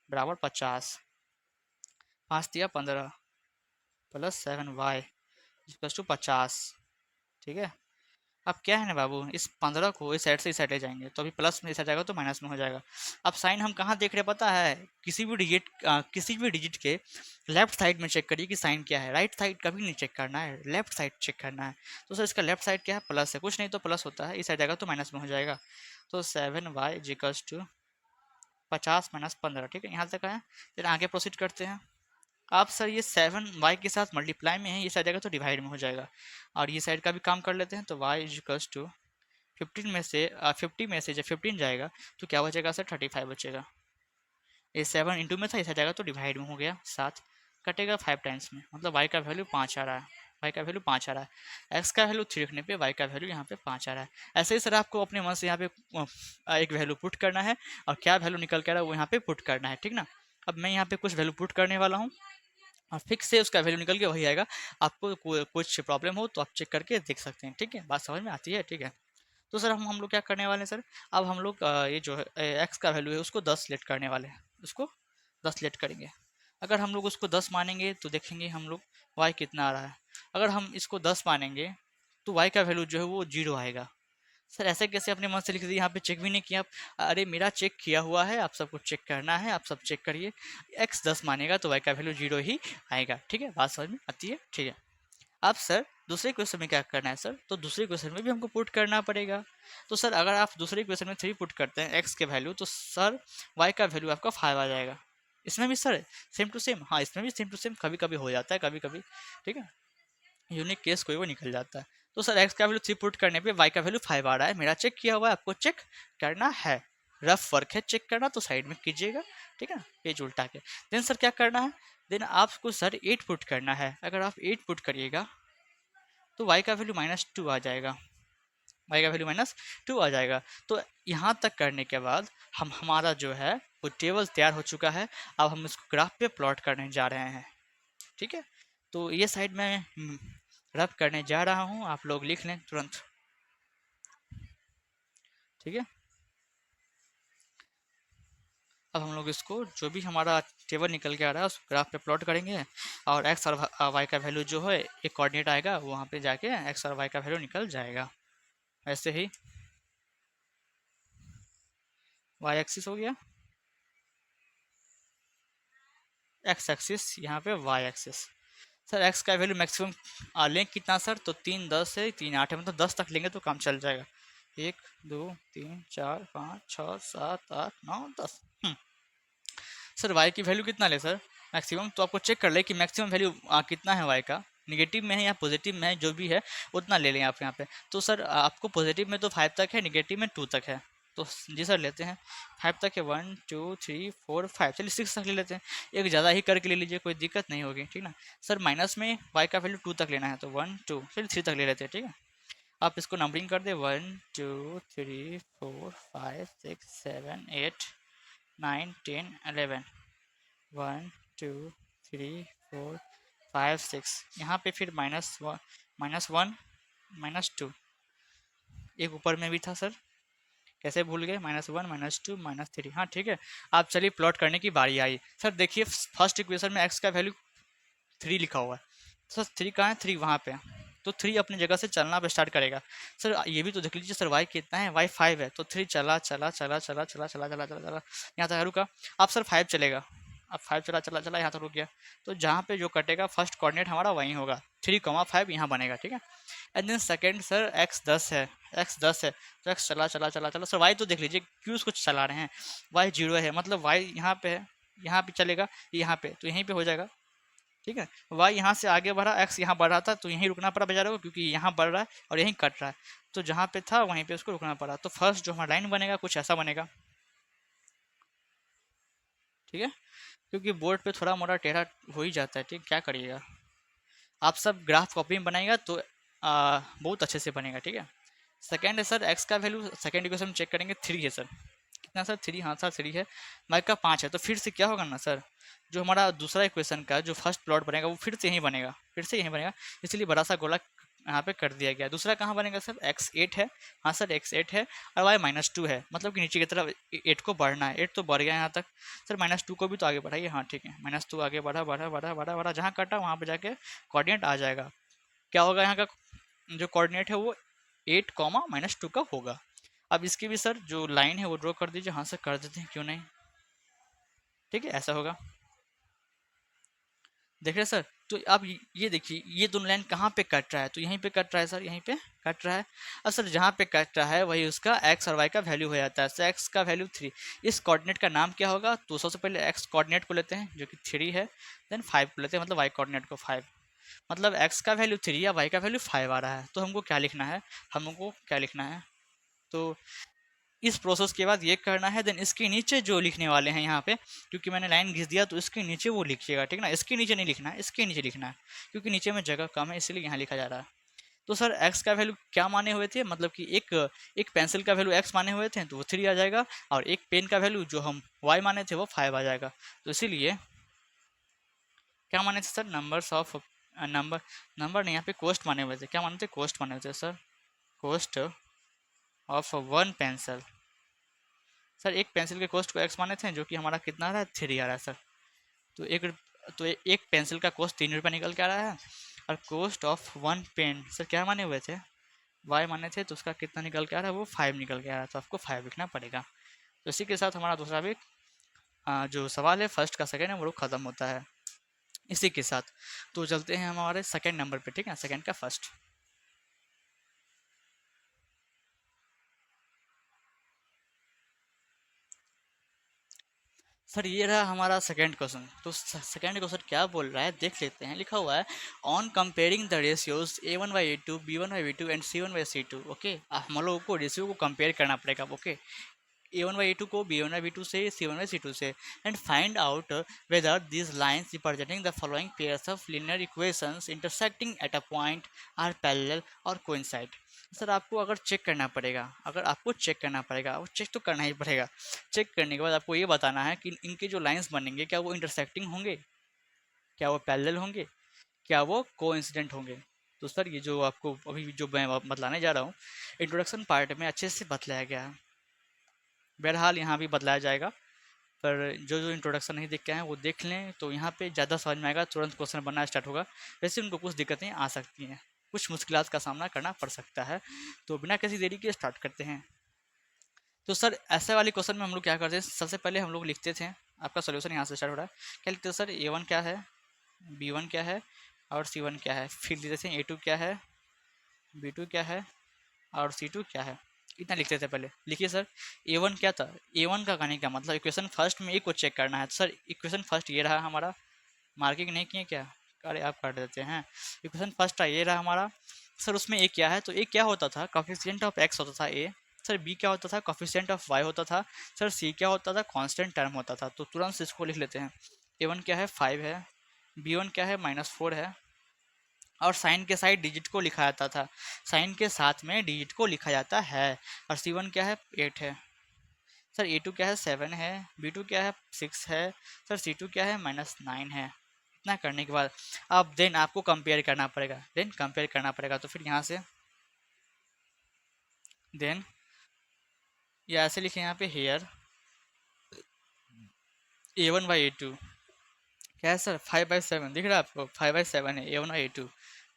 बराबर 50, 5 दिया 15 प्लस 7 वाई इक्वल टू 50, ठीक है। अब क्या है ना बाबू, इस 15 को इस साइड से इस साइड ले जाएंगे तो अभी प्लस में इस साइड जाएगा तो माइनस में हो जाएगा। अब साइन हम कहाँ देख रहे हैं पता है, किसी भी डिजिट के लेफ्ट साइड में चेक करिए कि साइन क्या है, राइट साइड कभी नहीं चेक करना है, लेफ्ट साइड चेक करना है। तो सर इसका लेफ्ट साइड क्या है, प्लस है, कुछ नहीं तो प्लस होता है, इस साइड जाएगा तो माइनस में हो जाएगा। तो 7 वाई इक्वल्स टू 50 माइनस 15, ठीक है, यहाँ तक आया। फिर आगे प्रोसीड करते हैं। आप सर ये 7 वाई के साथ मल्टीप्लाई में है, ये साइड जाएगा तो डिवाइड में हो जाएगा, और ये साइड का भी काम कर लेते हैं। तो वाई इक्वल्स टू 15 में से 50 में से जब 15 जाएगा तो क्या बचेगा सर, 35 बचेगा। ये 7 इंटू में था, इस जाएगा तो डिवाइड में हो गया, 7 कटेगा 5 टाइम्स में, मतलब वाई का वैल्यू 5 आ रहा है, वाई का वैल्यू 5 आ रहा है। एक्स का वैल्यू 3 रखने पे वाई का वैल्यू यहाँ पे 5 आ रहा है। ऐसे ही सर आपको अपने मन से यहाँ पे एक वैल्यू पुट करना है, और क्या वैल्यू निकल के आ रहा है वो यहाँ पे पुट करना है, ठीक ना। अब मैं यहाँ पे कुछ वैल्यू पुट करने वाला हूँ, और फिक्स से उसका वैल्यू निकल के वही आएगा। आपको कुछ प्रॉब्लम हो तो आप चेक करके देख सकते हैं, ठीक है, बात समझ में आती है, ठीक है। तो सर हम लोग क्या करने वाले हैं सर, अब हम लोग ये जो है एक्स का वैल्यू है उसको 10 सेलेक्ट करने वाले हैं, उसको 10 सेलेक्ट करेंगे। अगर हम लोग उसको 10 मानेंगे तो देखेंगे हम लोग वाई कितना आ रहा है। अगर हम इसको 10 मानेंगे तो वाई का वैल्यू जो है वो 0 आएगा। सर ऐसे कैसे अपने मन से लिख दिए, यहाँ पे चेक भी नहीं किया आप। अरे मेरा चेक किया हुआ है, आप सबको चेक करना है, आप सब चेक करिए। एक्स 10 मानेगा तो वाई का वैल्यू 0 ही आएगा, ठीक है, बात समझ में आती है, ठीक है। अब सर दूसरे क्वेश्चन में क्या करना है सर, तो दूसरे क्वेश्चन में भी हमको पुट करना पड़ेगा। तो सर अगर आप दूसरे क्वेश्चन में 3 पुट करते हैं एक्स के वैल्यू, तो सर वाई का वैल्यू आपका 5 आ जाएगा। इसमें भी सर सेम टू सेम, हाँ इसमें भी सेम टू सेम, कभी कभी हो जाता है, कभी कभी, ठीक है, यूनिक केस कोई वो निकल जाता है। तो सर एक्स का वैल्यू 3 पुट करने पे वाई का वैल्यू 5 आ रहा है, मेरा चेक किया हुआ है, आपको चेक करना है। रफ वर्क है चेक करना, तो साइड में कीजिएगा, ठीक है, पेज उल्टा के। देन सर क्या करना है, देन आपको सर 8 पुट करना है। अगर आप 8 पुट करिएगा तो y का वैल्यू -2 आ जाएगा, y का वैल्यू -2 आ जाएगा। तो यहाँ तक करने के बाद हमारा जो है वो टेबल तैयार हो चुका है। अब हम इसको ग्राफ पे प्लॉट करने जा रहे हैं, ठीक है। तो ये साइड में रफ करने जा रहा हूँ, आप लोग लिख लें तुरंत, ठीक है। अब हम लोग इसको जो भी हमारा टेबल निकल के आ रहा है उस ग्राफ पे प्लॉट करेंगे, और एक्स और वाई का वैल्यू जो है एक कोऑर्डिनेट आएगा, वहाँ पे जाके एक्स और वाई का वैल्यू निकल जाएगा। ऐसे ही वाई एक्सिस हो गया, एक्स एक्सिस, यहाँ पे वाई एक्सिस। सर एक्स का वैल्यू मैक्सिमम लें कितना सर, तो 3 10 है, 3 8 है, मतलब 10 तक लेंगे तो काम चल जाएगा। 1 2 3 4 5 6 7 8 9 10। सर वाई की वैल्यू कितना ले सर मैक्सिमम, तो आपको चेक कर ले कि मैक्सिमम वैल्यू कितना है वाई का, निगेटिव में है या पॉजिटिव में है, जो भी है उतना ले लें आप यहाँ पे। तो सर आपको पॉजिटिव में तो 5 तक है, निगेटिव में 2 तक है। तो जी सर लेते हैं 5 तक है, 1 2 3 4 5, चलिए 6 तक ले लेते हैं, एक ज़्यादा ही करके ले लीजिए, कोई दिक्कत नहीं होगी, ठीक ना। सर माइनस में वाई का वैल्यू 2 तक लेना है, तो 1 2, चलिए 3 तक ले लेते हैं, ठीक है। आप इसको नंबरिंग कर दे, 1 2 3 4 5 6 7 8 9 10 11, 1 2 3 4 5 6, यहाँ पे फिर -1 -2, एक ऊपर में भी था सर, कैसे भूल गए, -1 -2 -3, हाँ ठीक है। आप चलिए प्लॉट करने की बारी आई। सर देखिए फर्स्ट इक्वेशन में एक्स का वैल्यू 3 लिखा हुआ है, सर 3 कहाँ है, 3 वहाँ पे, तो 3 अपनी जगह से चलना पे स्टार्ट करेगा। सर ये भी तो देख लीजिए सर वाई कितना है, वाई 5 है, तो 3 चला चला चला चला चला चला चला चला चला यहाँ तक रुका। अब सर 5 चलेगा, अब 5 चला चला चला यहाँ तक रुक गया, तो जहाँ पे जो कटेगा फर्स्ट कोऑर्डिनेट हमारा वहीं होगा, 3,5 यहाँ बनेगा, ठीक है। And then second sir x 10 है, एक्स 10 है, तो एक्स चला चला चला चला, सर वाई तो देख लीजिए क्यूज कुछ चला रहे हैं, वाई 0 है, मतलब वाई यहाँ पे है, यहाँ पे चलेगा यहाँ पे, तो यहीं पे हो जाएगा, ठीक है। वाई यहाँ से आगे बढ़ा, एक्स यहाँ बढ़ रहा था तो यहीं रुकना पड़ा बेचारे को, क्योंकि यहाँ बढ़ रहा है और यहीं कट रहा है, तो जहाँ पे था वहीं पे उसको रुकना पड़ा। तो फर्स्ट जो हमारा लाइन बनेगा कुछ ऐसा बनेगा, ठीक है, क्योंकि बोर्ड पे थोड़ा मोटा टेढ़ा हो ही जाता है, ठीक, क्या करिएगा। आप सब ग्राफ कॉपी में बनाएगा तो बहुत अच्छे से बनेगा, ठीक है। सेकेंड है सर एक्स का वैल्यू, सेकेंड इक्वेशन चेक करेंगे, 3 है सर। कितना सर? 3, हाँ सर 3 है। वाई का 5 है, तो फिर से क्या होगा ना सर, जो हमारा दूसरा इक्वेशन का जो फर्स्ट प्लॉट बनेगा वो फिर से यही बनेगा, फिर से यही बनेगा, इसलिए बड़ा सा गोला यहाँ पे कर दिया गया। दूसरा कहाँ बनेगा सर? x8 है, हाँ सर x8 है, और y-2 है, मतलब कि नीचे की तरफ 8 को बढ़ना है, 8 तो बढ़ गया यहाँ तक। सर -2 को भी तो आगे बढ़ाइए, हाँ ठीक है, -2 आगे बढ़ा बढ़ा बढ़ा बढ़ा बढ़ा, जहाँ कटा वहाँ पे जाके कोऑर्डिनेट आ जाएगा। क्या होगा यहाँ का जो कोऑर्डिनेट है वो 8, -2 का होगा। अब इसकी भी सर जो लाइन है वो ड्रॉ कर दीजिए, हाँ सर कर देते हैं, क्यों नहीं, ठीक है, ऐसा होगा। देख रहे हैं सर, तो अब ये देखिए ये दोनों लाइन कहाँ पे कट रहा है, तो यहीं पे कट रहा है सर, यहीं पे कट रहा है। और सर जहाँ पे कट रहा है वही उसका एक्स और वाई का वैल्यू हो जाता है। सर एक्स का वैल्यू 3, इस कोऑर्डिनेट का नाम क्या होगा, तो सबसे पहले एक्स कोऑर्डिनेट को लेते हैं जो कि 3 है, देन 5 को लेते हैं, मतलब वाई कोऑर्डिनेट को 5, मतलब एक्स का वैल्यू 3 या वाई का वैल्यू 5 आ रहा है, तो हमको क्या लिखना है, हमको क्या लिखना है, तो इस प्रोसेस के बाद ये करना है। देन इसके नीचे जो लिखने वाले हैं यहाँ पे, क्योंकि मैंने लाइन घिस दिया तो इसके नीचे वो लिखिएगा, ठीक ना, इसके नीचे नहीं लिखना है, इसके नीचे लिखना है, क्योंकि नीचे में जगह कम है इसलिए यहाँ लिखा जा रहा है। तो सर एक्स का वैल्यू क्या माने हुए थे, मतलब कि एक पेंसिल का वैल्यू एक्स माने हुए थे तो वो 3 आ जाएगा, और एक पेन का वैल्यू जो हम वाई माने थे वो 5 आ जाएगा। तो इसीलिए क्या माने थे sir, numbers of number, number नहीं, यहाँ पे कोस्ट माने हुए थे, क्या माने थे, कोस्ट माने हुए थे sir, cost of one pencil. Sir एक पेंसिल के कॉस्ट को एक्स माने थे, जो कि हमारा कितना आ रहा है, 3 आ रहा है सर। तो एक पेंसिल का कॉस्ट 3 रुपये निकल के आ रहा है, और cost of one pen sir क्या माने हुए थे, वाई माने थे, तो उसका कितना निकल के आ रहा है, वो 5 निकल के आ रहा है, तो आपको 5 लिखना पड़ेगा। तो इसी के साथ हमारा दूसरा भी जो सवाल है फर्स्ट का सेकेंड है वो ख़त्म होता है इसी के साथ। तो चलते हैं हमारे सेकेंड नंबर पे, ठीक है, सेकेंड का फर्स्ट। सर ये रहा हमारा सेकंड क्वेश्चन। तो सेकंड क्वेश्चन क्या बोल रहा है देख लेते हैं। लिखा हुआ है on comparing the ratios A1/A2 B1/B2 and C1/C2। Okay, हम लोगों को रेशियो को कंपेयर करना पड़ेगा। ओके, A1/A2 को B1/B2 से, C1/C2 से, and find out whether these lines representing the following pairs of linear equations intersecting at a point are parallel और कोइंसाइड। सर आपको अगर चेक करना पड़ेगा, अगर आपको चेक करना पड़ेगा, वो चेक तो करना ही पड़ेगा। चेक करने के बाद आपको ये बताना है कि इनके जो लाइंस बनेंगे क्या वो इंटरसेक्टिंग होंगे, क्या वो पैरेलल होंगे, क्या वो कोइंसिडेंट होंगे। तो सर ये जो आपको अभी जो मैं बतलाने जा रहा हूँ इंट्रोडक्शन पार्ट में अच्छे से बतलाया गया है, बहरहाल यहाँ भी बतलाया जाएगा। पर जो जो इंट्रोडक्शन नहीं देख के आए हैं वो देख लें, तो यहाँ पे ज़्यादा समझ में आएगा, तुरंत क्वेश्चन बनना स्टार्ट होगा। वैसे उनको कुछ दिक्कतें आ सकती हैं, कुछ मुश्किलात का सामना करना पड़ सकता है। तो बिना किसी देरी के स्टार्ट करते हैं। तो सर ऐसे वाले क्वेश्चन में हम लोग क्या करते हैं, सबसे पहले हम लोग लिखते थे, आपका सोल्यूशन यहाँ से स्टार्ट हो रहा है। क्या लिखते हैं सर, A1 क्या है, B1 क्या है और C1 क्या है, फिर लिखते थे A2 क्या है, B2 क्या है और C2 क्या है। इतना लिखते थे पहले। लिखिए सर A1 क्या था, A1 का कहने का मतलब इक्वेशन फर्स्ट में एक को चेक करना है। तो सर इक्वेशन फर्स्ट ये रहा हमारा, मार्किंग नहीं किए क्या, अरे आप काट देते हैं। इक्वेशन फर्स्ट था ये रहा हमारा। सर उसमें ए क्या है, तो ए क्या होता था, कॉफिशिएंट ऑफ एक्स होता था ए। सर बी क्या होता था, कॉफिशिएंट ऑफ वाई होता था। सर सी क्या होता था, कांस्टेंट टर्म होता था। तो तुरंत से इसको लिख लेते हैं। A1 क्या है, 5 है, B1 क्या है, -4 है, और साइन के साइड डिजिट को लिखा जाता था, साइन के साथ में डिजिट को लिखा जाता है। और C1 क्या है, 8 है। सर A2 क्या है, 7 है, B2 क्या है, 6 है, सर C2 क्या है, -9 है। इतना करने के बाद अब देन आपको कंपेयर करना पड़ेगा, देन कंपेयर करना पड़ेगा। तो फिर यहाँ से देन या ऐसे लिखे यहाँ पे हेयर A1/A2 क्या है सर, 5/7 दिख रहा है आपको, 5/7 है A1/A2,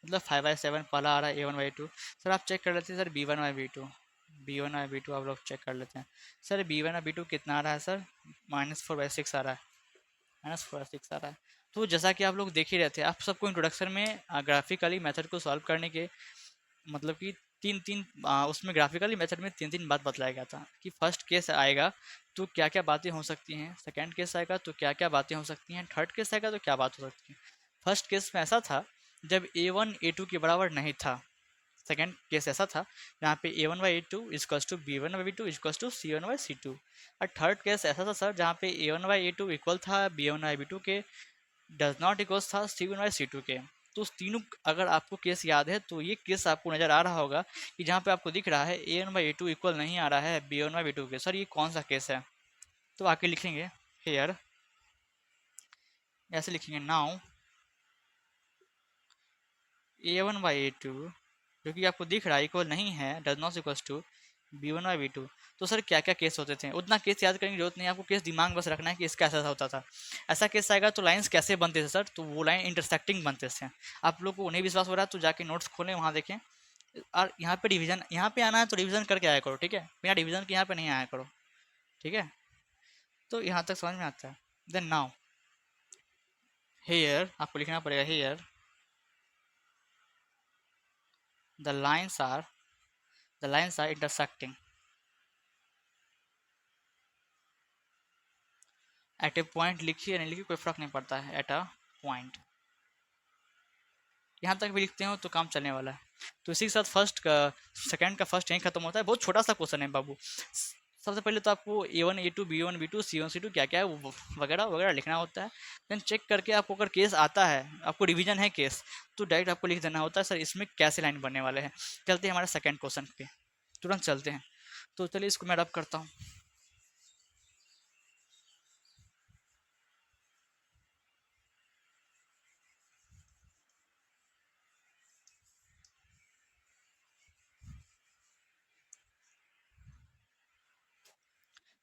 मतलब 5/7 पहला आ रहा है A1/A2। सर आप चेक कर लेते हैं सर B1/B2, B1/B2 आप लोग चेक कर लेते हैं। सर B1/B2 कितना आ रहा है सर, -4/6 आ रहा है, -4/6 आ रहा है। तो जैसा कि आप लोग देख ही रहे थे, आप सबको इंट्रोडक्शन में ग्राफिकली मेथड को सॉल्व करने के मतलब कि तीन तीन उसमें ग्राफिकली मेथड में तीन तीन बात बतलाया गया था कि फर्स्ट केस आएगा तो क्या क्या बातें हो सकती हैं, सेकंड केस आएगा तो क्या क्या बातें हो सकती हैं, थर्ड केस आएगा तो क्या बात हो सकती है। फर्स्ट केस में ऐसा था जब A1 A2 के बराबर नहीं था। सेकेंड केस ऐसा था जहाँ पे A1/A2 equals to B1/B2 equals to C1/C2। और थर्ड केस ऐसा था सर जहाँ पे A1/A2 इक्वल था B1/B2 के, डज नॉट इक्वल्स था C1/C2 के। तो उस तीनों, अगर आपको केस याद है तो ये केस आपको नज़र आ रहा होगा कि जहाँ पे आपको दिख रहा है A1/A2 इक्वल नहीं आ रहा है B1/B2 के। सर ये कौन सा केस है? तो आके लिखेंगे हेयर, ऐसे लिखेंगे नाउ A1/A2 जो कि आपको दिख रहा है इक्वल नहीं है, does not equals to B1/B2। तो सर क्या क्या केस होते थे, उतना केस याद करने की जरूरत नहीं, आपको केस दिमाग बस रखना है कि इसका ऐसा होता था। ऐसा केस आएगा तो लाइंस कैसे बनते थे सर, तो वो लाइन इंटरसेक्टिंग बनते थे। आप लोग को नहीं विश्वास हो रहा है तो जाके नोट्स खोलें, वहाँ देखें। और यहाँ पे डिवीजन, यहाँ पे आना है तो डिवीजन करके आया करो, ठीक है? बिना डिवीजन के यहाँ पे नहीं आया करो, ठीक है? तो यहाँ तक समझ में आता है। देन नाउ हेयर आपको लिखना पड़ेगा, here the lines are, the lines are intersecting at a point. लिखिए नहीं लिखिए कोई फर्क नहीं पड़ता है, एट अ पॉइंट। यहाँ तक भी लिखते हो तो काम चलने वाला है। तो इसी के साथ फर्स्ट का, सेकंड का फर्स्ट यहीं खत्म होता है। बहुत छोटा सा क्वेश्चन है बाबू। सबसे पहले तो आपको A1 A2 B1 B2 C1 C2 क्या क्या है वो वगैरह वगैरह लिखना होता है। देन चेक करके आपको अगर केस आता है, आपको डिवीजन है केस, तो डायरेक्ट आपको लिख देना होता है सर इसमें कैसे लाइन बनने वाले हैं। चलते हैं हमारे सेकंड क्वेश्चन पे, तुरंत चलते हैं। तो चलिए इसको मैं रब करता हूँ।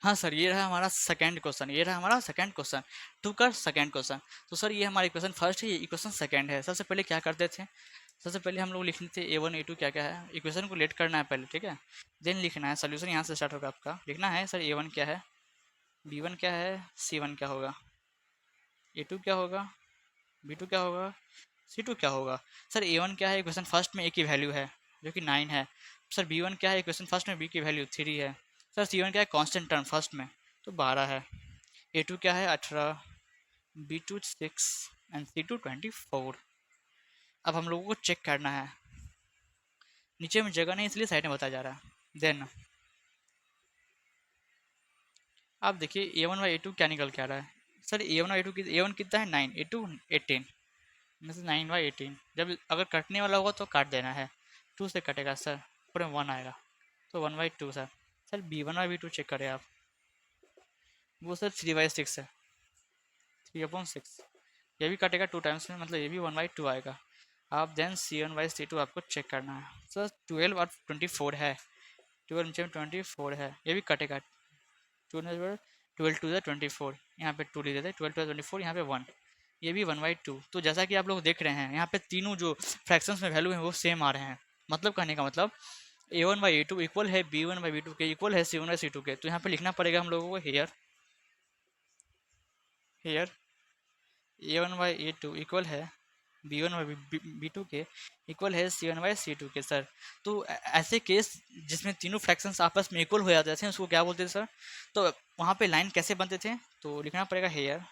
हाँ सर, ये रहा हमारा सेकंड क्वेश्चन, ये रहा हमारा सेकंड क्वेश्चन, टू का सेकंड क्वेश्चन। तो सर ये हमारा इक्वेशन फर्स्ट है, ये इक्वेशन सेकंड है। सबसे पहले क्या करते थे, सबसे पहले हम लोग लिखने थे A1 A2 क्या क्या है, इक्वेशन को लेट करना है पहले, ठीक है? देन लिखना है सोल्यूशन, यहाँ से स्टार्ट होगा आपका। लिखना है सर A1 क्या है, B1 क्या है, C1 क्या होगा, A2 क्या होगा, B2 क्या होगा, C2 क्या होगा। सर A1 क्या है, इक्वेशन फर्स्ट में A की वैल्यू है जो कि 9 है। सर B1 क्या है, इक्वेशन फर्स्ट में B की वैल्यू 3 है। सर C1 क्या है, कांस्टेंट टर्म फर्स्ट में, तो 12 है। A2 क्या है, 18, B2 6 एंड C2 24। अब हम लोगों को चेक करना है, नीचे में जगह नहीं इसलिए साइड में बताया जा रहा है। देन आप देखिए A1/A2 क्या निकल के आ रहा है। सर A1/A2 की A1 कितना है 9, A2 18 में से 9/18। जब अगर कटने वाला होगा तो काट देना है, 2 से कटेगा सर, पूरे 1 आएगा, तो 1/2 सर। सर B1/B2 चेक करें आप, वो सर 3/6 है, 3/6। ये भी कटेगा 2 टाइम्स में, मतलब ये भी 1/2 आएगा। आप देन C1/C2 आपको चेक करना है। सर 12 और 24 है, 12 नीचे में 24 है, ये भी कटेगा। 12 2 24, यहाँ पे 2 ले देते, 12 2 24, यहाँ पे 1, ये भी 1/2। तो जैसा कि आप लोग देख रहे हैं यहाँ पे तीनों जो फ्रैक्शंस में वैल्यू हैं वो सेम आ रहे हैं। मतलब कहने का मतलब A1/A2 इक्वल है B1/B2 के, इक्वल है C1/C2 के। तो यहाँ पे लिखना पड़ेगा हम लोगों को हेयर, हेयर A1/A2 इक्वल है B1/B2 के, इक्वल है C1/C2 के सर। तो ऐसे केस जिसमें तीनों फ्रैक्शंस आपस में इक्वल हो जाते थे उसको क्या बोलते थे सर? तो वहाँ पे लाइन कैसे बनते थे, तो लिखना पड़ेगा here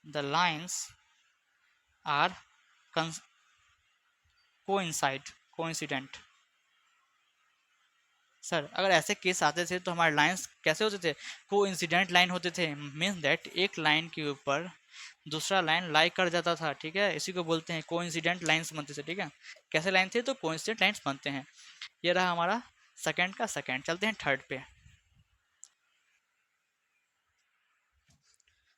the lines are coincide, coincident. Sir अगर ऐसे केस आते थे तो हमारे लाइंस कैसे होते थे, को इंसिडेंट लाइन होते थे। मीन्स दैट एक लाइन के ऊपर दूसरा लाइन लाई कर जाता था, ठीक है? इसी को बोलते हैं को इंसिडेंट लाइन्स बनते थे, ठीक है? कैसे लाइन थे, तो को इंसिडेंट लाइन्स बनते हैं। ये रहा हमारा सेकंड का सेकंड। चलते हैं थर्ड पे।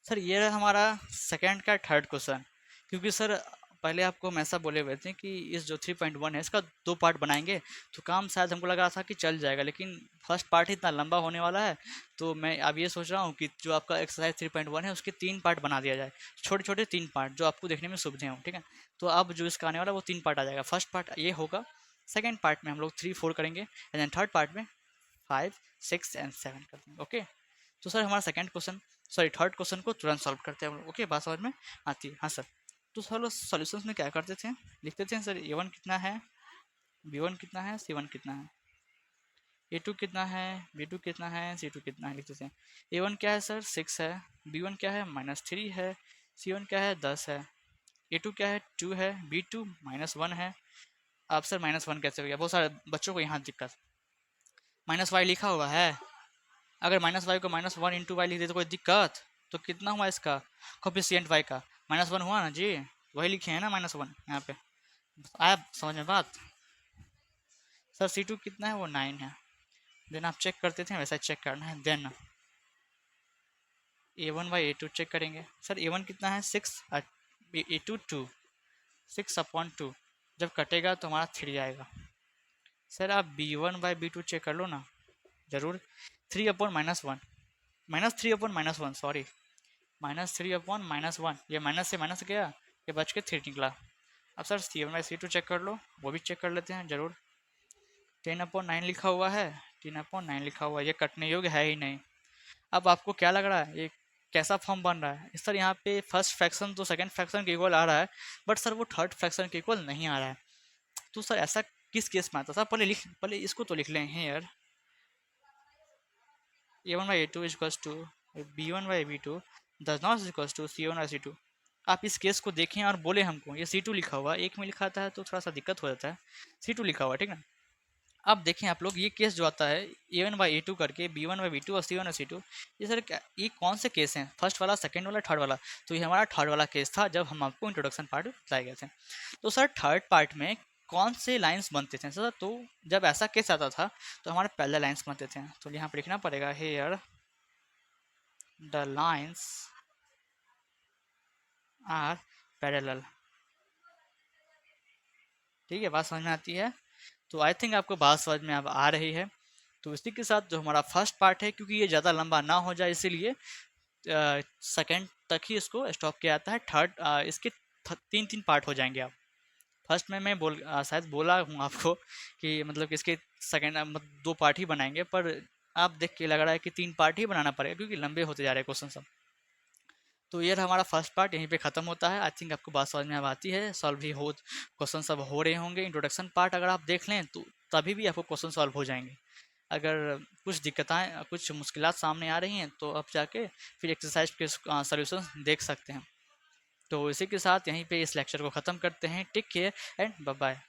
सर ये रहा हमारा सेकंड का थर्ड क्वेश्चन। क्योंकि सर पहले आपको हम ऐसा बोले हुए थे कि इस जो 3.1 है इसका 2 पार्ट बनाएंगे, तो काम शायद हमको लग रहा था कि चल जाएगा, लेकिन फर्स्ट पार्ट ही इतना लंबा होने वाला है। तो मैं अब ये सोच रहा हूँ कि जो आपका एक्सरसाइज 3.1 है उसके 3 पार्ट बना दिया जाए, छोटे छोटे 3 पार्ट जो आपको देखने में सुविधे हों, ठीक है? तो अब जो इसका आने वाला है वो 3 पार्ट आ जाएगा। फर्स्ट पार्ट ये होगा, सेकेंड पार्ट में हम लोग 3 4 करेंगे, एंड देन थर्ड पार्ट में 5 6 एंड 7 कर देंगे। ओके, तो सर हमारा second question, sorry third question को तुरंत सॉल्व करते हैं हम लोग। ओके, बात समझ में आती है? हाँ सर। तो सर लोग सॉल्यूशंस में क्या करते थे, लिखते थे सर A1 कितना है, B1 कितना है, C1 कितना है, A2 कितना है, B2 कितना है, C2 कितना है, लिखते थे। A1 क्या है सर 6 है, B1 क्या है -3 है, C1 क्या है 10 है। A2 क्या है, 2 है, B2 -1 है। अब सर -1 कैसे हो गया, बहुत सारे बच्चों को यहाँ दिक्कत, -y लिखा हुआ है, अगर -y को -1 इंटू वाई लिख दे तो कोई दिक्कत, तो कितना हुआ इसका कोफिशिएंट y का, -1 हुआ ना जी, वही लिखे हैं ना -1 यहाँ पे, आया समझ में बात। सर C2 कितना है, वो 9 है। देन आप चेक करते थे वैसा चेक करना है। देन A1/A2 चेक करेंगे। सर A1 कितना है, 6, A2 2, 6/2, जब कटेगा तो हमारा 3 आएगा। सर आप B1/B2 चेक कर लो ना, ज़रूर। 3/-1, -3/-1, सॉरी, -3/-1, ये माइनस से माइनस गया, ये बच के 3 निकला। अब सर C1/C2 चेक कर लो, वो भी चेक कर लेते हैं ज़रूर। 10/9 लिखा हुआ है, 10/9 लिखा हुआ है, ये कटने योग्य है ही नहीं। अब आपको क्या लग रहा है ये कैसा फॉर्म बन रहा है, सर यहाँ पे फर्स्ट फ्रैक्शन तो सेकंड फ्रैक्शन के इक्वल आ रहा है, बट सर वो थर्ड फ्रैक्शन के इक्वल नहीं आ रहा है। तो सर ऐसा किस केस में आता है, सर पहले इसको तो लिख लें यार। A1/A2 is equals to B1/B2 does not is equals to C1/C2। आप इस केस को देखें और बोले हमको ये C2 लिखा हुआ है, एक में लिखा आता है तो थोड़ा सा दिक्कत हो जाता है, C2 लिखा हुआ है, ठीक है। अब देखें आप लोग, ये केस जो आता है A1/A2 करके B1/B2 और C1/C2, ये सर ये कौन से केस हैं, फर्स्ट वाला, सेकंड वाला, थर्ड वाला। तो ये हमारा थर्ड वाला केस था जब हम आपको इंट्रोडक्शन पार्ट बताए गए थे। तो सर थर्ड पार्ट में कौन से लाइंस बनते थे सर, तो जब ऐसा केस आता था तो हमारे पहले लाइंस बनते थे, तो यहाँ पर लिखना पड़ेगा here the lines are parallel. ठीक है, बात समझ में आती है। तो आई थिंक आपको बात समझ में अब आ रही है। तो इसी के साथ जो हमारा फर्स्ट पार्ट है, क्योंकि ये ज़्यादा लंबा ना हो जाए इसीलिए सेकंड तक ही इसको स्टॉप किया जाता है। थर्ड इसके 3 पार्ट हो जाएंगे। आप फर्स्ट में मैं शायद बोला हूँ आपको कि मतलब कि इसके सेकंड 2 पार्ट ही बनाएंगे, पर आप देख के लग रहा है कि 3 पार्ट ही बनाना पड़ेगा क्योंकि लंबे होते जा रहे हैं क्वेश्चन सब। तो ये हमारा फर्स्ट पार्ट यहीं पे ख़त्म होता है। आई थिंक आपको बात समझ में अब आती है, सॉल्व भी हो, क्वेश्चन सब हो रहे होंगे। इंट्रोडक्शन पार्ट अगर आप देख लें तो तभी भी आपको क्वेश्चन सॉल्व हो जाएंगे। अगर कुछ दिक्कतें, कुछ मुश्किलात सामने आ रही हैं तो आप जाके फिर एक्सरसाइज के सॉल्यूशन देख सकते हैं। तो इसी के साथ यहीं पे इस लेक्चर को ख़त्म करते हैं। Take care and bye bye.